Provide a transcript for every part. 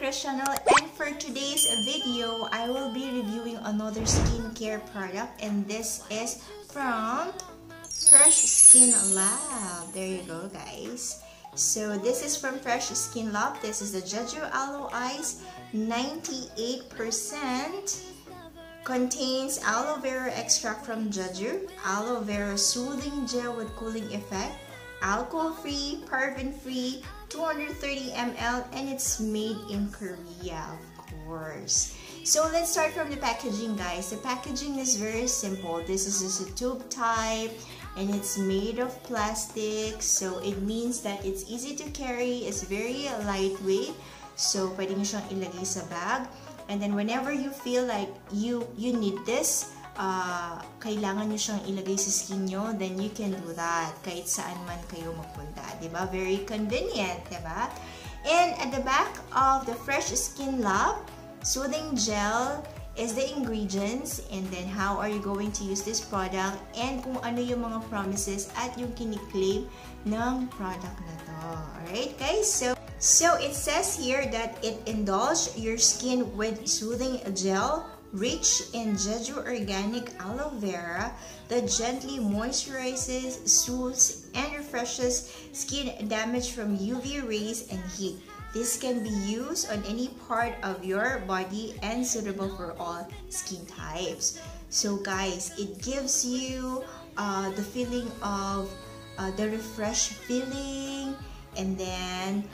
Chris channel, and for today's video, I will be reviewing another skincare product, and this is from Fresh Skin Lab. There you go, guys. So this is from Fresh Skin Lab. This is the Jeju Aloe Eyes 98%. Contains aloe vera extract from Jeju, aloe vera soothing gel with cooling effect, alcohol-free, paraben-free, 230 ml, and it's made in Korea, of course. So let's start from the packaging, guys. The packaging is very simple. This is just a tube type, and it's made of plastic, so it means that it's easy to carry. It's very lightweight, so pwede nyo siyang ilagay sa bag. And then whenever you feel like you need this, kailangan nyo siyang ilagay sa skin nyo, then you can do that kahit saan man kayo magpunta, diba? Very convenient, diba? And at the back of the Fresh Skin Lab, soothing gel is the ingredients, and then how are you going to use this product, and kung ano yung mga promises at yung kiniklaim ng product na to. Alright, guys? So it says here that it indulges your skin with soothing gel rich in Jeju organic aloe vera that gently moisturizes, soothes, and refreshes skin damaged from UV rays and heat. This can be used on any part of your body and suitable for all skin types. So guys, it gives you the feeling of the refreshed feeling, and then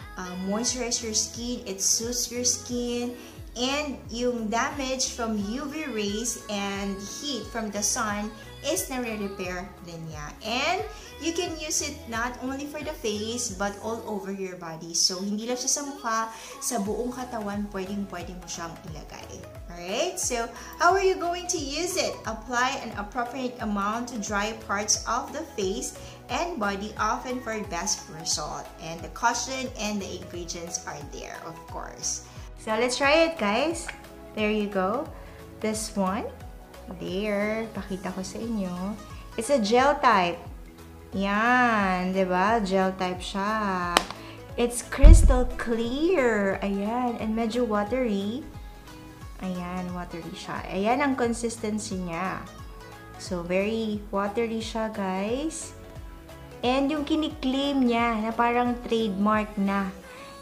moisturize your skin, it soothes your skin, and yung damage from UV rays and heat from the sun is nare-repair din niya. And you can use it not only for the face but all over your body. So hindi lang siya sa mukha, sa buong katawan pwedeng mo siyang ilagay. Alright, so how are you going to use it? Apply an appropriate amount to dry parts of the face and body often for best result. And the caution and the ingredients are there, of course. So let's try it, guys. There you go. This one. There. Pakita ko sa inyo. It's a gel type. Yan. Diba? Gel type siya. It's crystal clear. Ayan. And medyo watery. Ayan. Watery siya. Ayan ang consistency niya. So, very watery siya, guys. And yung kiniklaim niya na parang trademark na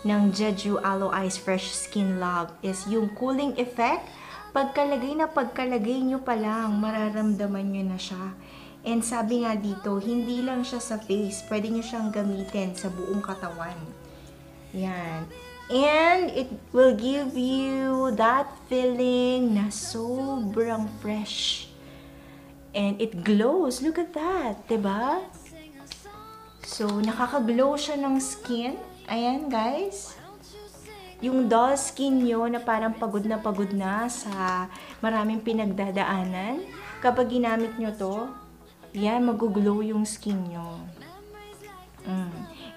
ng Jeju Aloe Eyes Fresh Skin Lab is yung cooling effect. Pagkalagay nyo pa lang, mararamdaman nyo na siya. And sabi nga dito, hindi lang siya sa face. Pwede nyo siyang gamitin sa buong katawan. Yan. And it will give you that feeling na sobrang fresh. And it glows. Look at that. Diba? So, nakaka-glow siya ng skin. Ayan, guys. Yung dull skin nyo na parang pagod na sa maraming pinagdadaanan, kapag ginamit nyo to, yan, mag-glow yung skin nyo.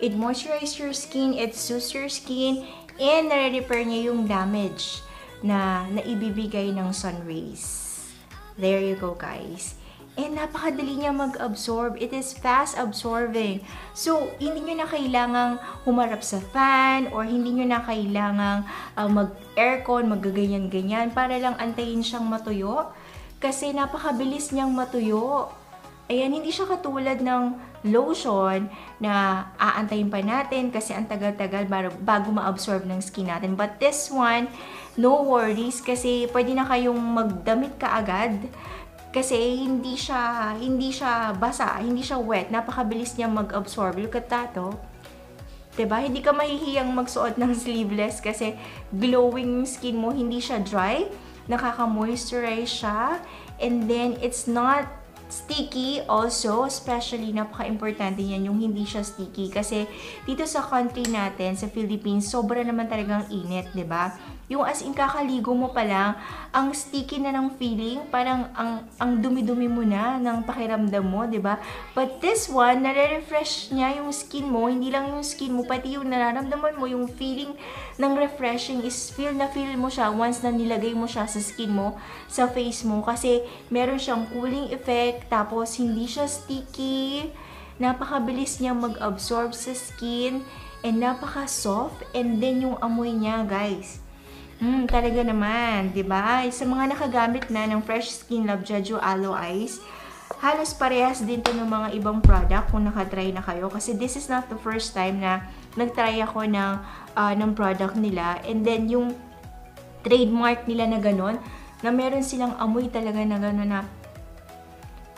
It moisturizes your skin, it soothes your skin, and nare-repair niya yung damage na naibibigay ng sun rays. There you go, guys. And napakadali niya mag-absorb. It is fast absorbing. So, hindi nyo na kailangang humarap sa fan, or hindi nyo na kailangang mag-aircon, magaganyan-ganyan para lang antayin siyang matuyo. Kasi napakabilis niyang matuyo. Ayan, hindi siya katulad ng lotion na aantayin pa natin kasi ang tagal-tagal bago ma-absorb ng skin natin. But this one, no worries kasi pwede na kayong magdamit kaagad. Kasi hindi siya basa, hindi siya wet. Napakabilis niya mag-absorb. Look at that, oh. Diba? Hindi ka mahihiyang magsuot ng sleeveless kasi glowing yung skin mo, hindi siya dry. Nakaka-moisturize siya. And then, it's not sticky also. Especially, napaka-importante yan yung hindi siya sticky. Kasi dito sa country natin, sa Philippines, sobra naman talagang init, diba? Yung as in kakaligo mo pa lang, ang sticky na ng feeling, parang ang dumi-dumi mo na ng pakiramdam mo, 'di ba? But this one, nare-refresh niya yung skin mo, hindi lang yung skin mo, pati yung nararamdaman mo, yung feeling ng refreshing is feel mo siya once na nilagay mo siya sa skin mo, sa face mo, kasi meron siyang cooling effect, tapos hindi siya sticky, napakabilis niya mag-absorb sa skin, and napaka-soft, and then yung amoy niya, guys. Talaga naman, 'di ba? Sa mga nakagamit na ng Fresh Skin Love Jeju Aloe Eyes, halos parehas din to ng mga ibang product kung nakatry na kayo. Kasi this is not the first time na nagtry ako ng product nila. And then yung trademark nila na ganun, na meron silang amoy talaga na ganun na,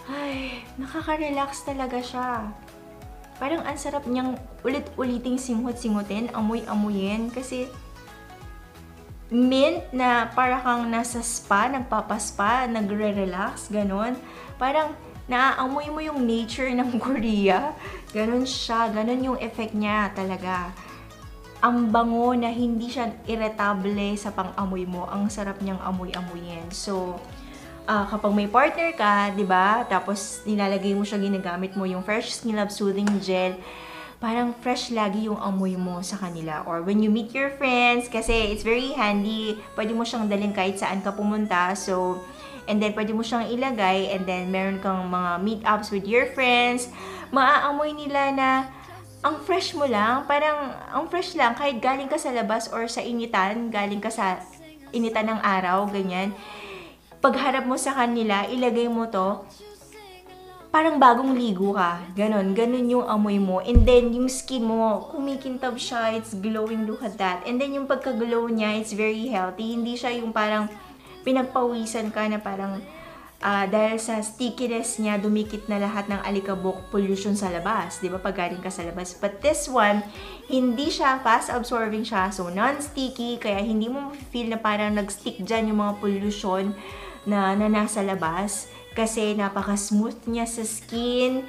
ay, nakaka-relax talaga siya. Parang ang sarap niyang ulit-uliting simut-simutin, amoy-amoyin. Kasi mint na para kang nasa spa, nagpapaspa, nagre-relax, ganun. Parang naaamoy mo yung nature ng Korea. Ganun siya, ganun yung effect niya talaga. Ang bango na hindi siya irritable sa pang-amoy mo. Ang sarap niyang amoy-amoyin. So, kapag may partner ka, 'di ba? Tapos nilalagay mo siya, ginagamit mo yung Fresh Skin Love Soothing Gel. Parang fresh lagi yung amoy mo sa kanila. Or when you meet your friends, kasi it's very handy. Pwede mo siyang dalhin kahit saan ka pumunta. So, and then pwede mo siyang ilagay, and then meron kang mga meetups with your friends. Maaamoy nila na ang fresh mo lang, parang ang fresh lang kahit galing ka sa labas or sa initan, galing ka sa initan ng araw, ganyan. Pagharap mo sa kanila, ilagay mo to, parang bagong ligo ka. Ganon yung amoy mo. And then, yung skin mo, kumikintab siya, it's glowing, look at that. And then, yung pagka-glow niya, it's very healthy. Hindi siya yung parang pinagpawisan ka na parang dahil sa stickiness niya, dumikit na lahat ng alikabok, pollution sa labas. Di ba? Pag galing ka sa labas. But this one, hindi siya fast-absorbing siya. So, non-sticky. Kaya hindi mo feel na parang nag-stick dyan yung mga pollution na nasa labas. Kasi napaka-smooth niya sa skin.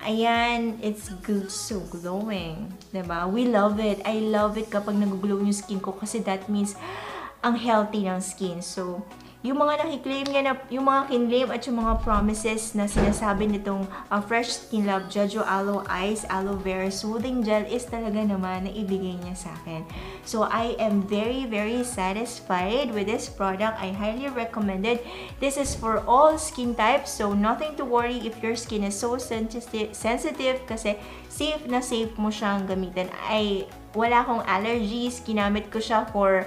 Ayan, it's good, so glowing. Diba? We love it. I love it kapag nag-glow yung skin ko kasi that means ang healthy ng skin. So, yung mga nakiklaim niya na, yung mga kinlaim at yung mga promises na sinasabi nitong Fresh Skin Love Jeju Aloe Eyes Aloe Vera Soothing Gel is talaga naman na ibigay niya sa akin. So, I am very, very satisfied with this product. I highly recommend it. This is for all skin types, so nothing to worry if your skin is so sensitive kasi safe na safe mo siyang gamitin. Wala akong allergies. Ginamit ko siya for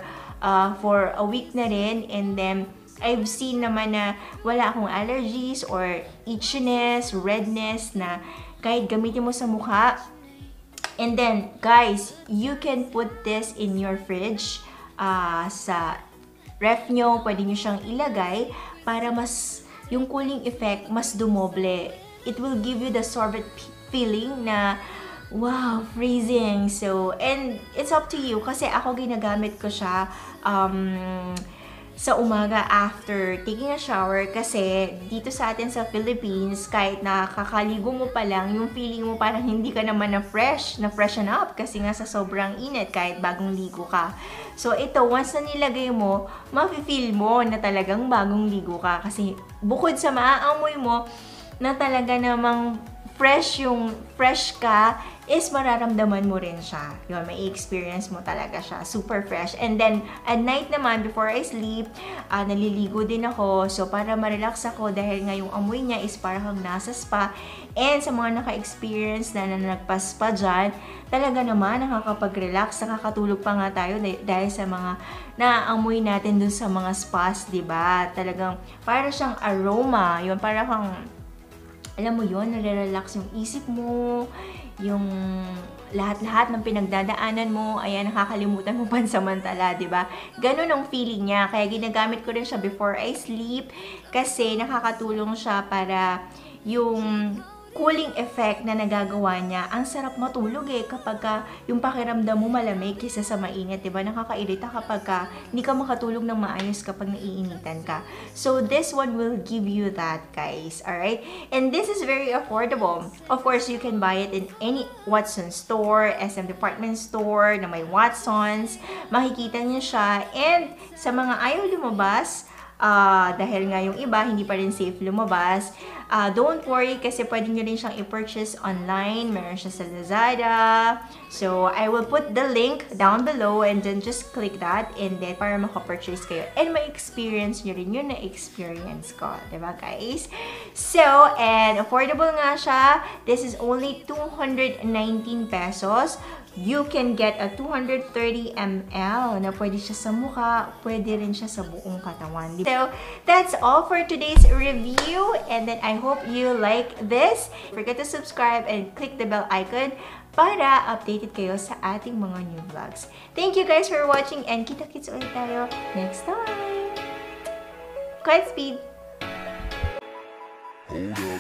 a week na rin, and then I've seen naman na wala akong allergies or itchiness, redness na kahit gamitin mo sa mukha. And then, guys, you can put this in your fridge. Sa ref nyo, pwede nyo siyang ilagay para mas, yung cooling effect, mas dumoble. It will give you the sorbet feeling na, wow, freezing. So, and it's up to you kasi ako ginagamit ko siya sa umaga after taking a shower kasi dito sa atin sa Philippines, kahit nakakaligo mo pa lang, yung feeling mo parang hindi ka naman na freshen up kasi nga sa sobrang init kahit bagong ligo ka. So ito, once na nilagay mo, mafe-feel mo na talagang bagong ligo ka kasi bukod sa maaamoy mo na talaga namang fresh ka, is mararamdaman mo rin siya. Yun, may experience mo talaga siya. Super fresh. And then, at night naman, before I sleep, naliligo din ako. So, para ma-relax ako dahil nga yung amoy niya is parang nasa spa. And sa mga naka-experience na nagpa-spa dyan, talaga naman nakakapag-relax, nakakatulog pa nga tayo dahil sa mga naaamoy natin dun sa mga spas, diba? Talagang, para siyang aroma. Yun, para kang alam mo yun, nare-relax yung isip mo, yung lahat-lahat ng pinagdadaanan mo, ayan, nakakalimutan mo pansamantala, di ba? Ganun ang feeling niya. Kaya ginagamit ko rin siya before I sleep kasi nakakatulong siya para yung cooling effect na nagagawa niya. Ang sarap matulog kapag yung pakiramdam mo malamig kaysa sa mainit, diba? Nakakairita kapag hindi ka makatulog ng maayos kapag naiinitan ka. So, this one will give you that, guys. Alright? And this is very affordable. Of course, you can buy it in any Watsons store, SM department store, na may Watsons. Makikita niyo siya. And sa mga ayaw lumabas, dahil nga yung iba, hindi pa rin safe lumabas, Don't worry kasi pwede nyo rin siyang i-purchase online. Meron siya sa Lazada. So, I will put the link down below and then just click that and then para makapurchase kayo. And ma-experience nyo rin yung na-experience ko. Diba, guys? So, and affordable nga siya. This is only 219 pesos. You can get a 230 ml na pwede siya sa mukha, pwede rin siya sa buong katawan. So, that's all for today's review. And then, I hope you like this. Don't forget to subscribe and click the bell icon para updated kayo sa ating mga new vlogs. Thank you guys for watching and kita-kits ulit tayo next time. Quiet speed! Hold up.